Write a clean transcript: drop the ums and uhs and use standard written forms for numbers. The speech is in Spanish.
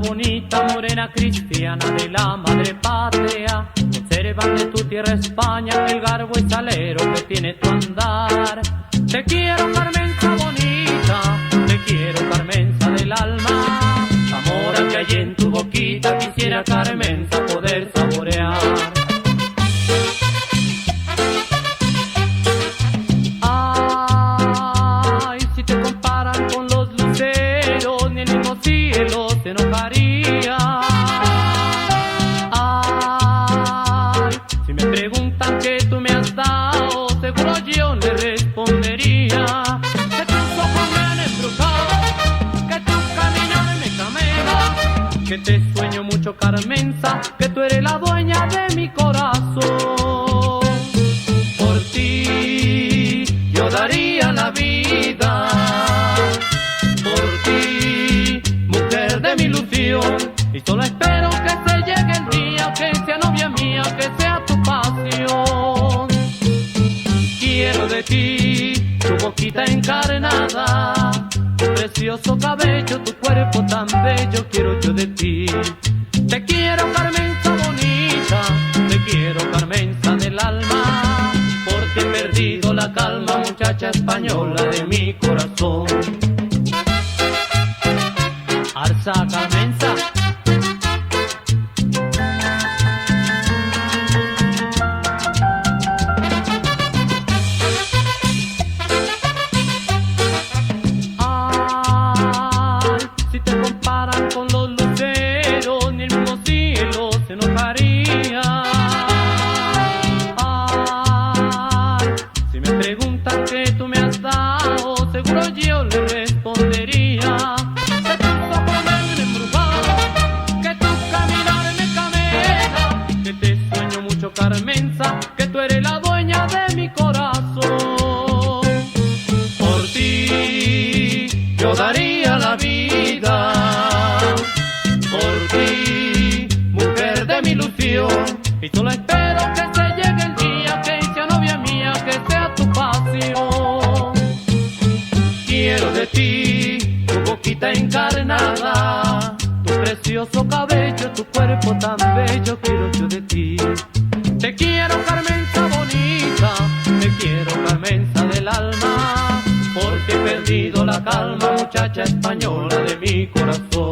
bonita, morena cristiana de la madre patria, conservan de tu tierra España el garbo y salero que tiene tu andar. Te quiero, Carmenza bonita, te quiero, Carmenza del alma, amor que hay en tu boquita quisiera, Carmenza, poder saborear. Ay, si te comparan con los luceros, ni el mismo cielo se enojaría. Ay, si me preguntan qué tú me has dado, seguro yo le respondería que tus ojos me han embrujado, que tu caminar me camela, que te sueño mucho, Carmenza, que tú eres la dueña de mi corazón. Por ti yo daría la vida, por ti, mujer de mi ilusión, y solo espero que se llegue el día, que sea novia mía, que sea tu pasión. Quiero de ti tu boquita encarnada, tu precioso cabello, tu cuerpo tan bello, quiero yo de ti. Te quiero, Carmenza bonita, te quiero, Carmenza del alma, porque he perdido la calma, muchacha española de mi corazón. Arza, Carmenza. Ay, si te comparan con los luceros, ni el mismo cielo se enojaría. Ay, si me preguntan qué tú me has dado, seguro yo le respondería que tus ojos me han embrujado, que tu caminar me camela, que te sueño mucho, Carmenza, que tú eres la dueña de mi corazón. Por ti yo daría la vida, por ti, mujer de mi ilusión, y solo espero que se llegue el día, que sea novia mía, que sea tu pasión. Quiero de ti tu boquita encarnada, tu precioso cabello, tu cuerpo tan bello, quiero yo de ti. Te quiero, Carmenza bonita, te quiero, Carmenza del alma, porque he perdido la calma, muchacha española de mi corazón.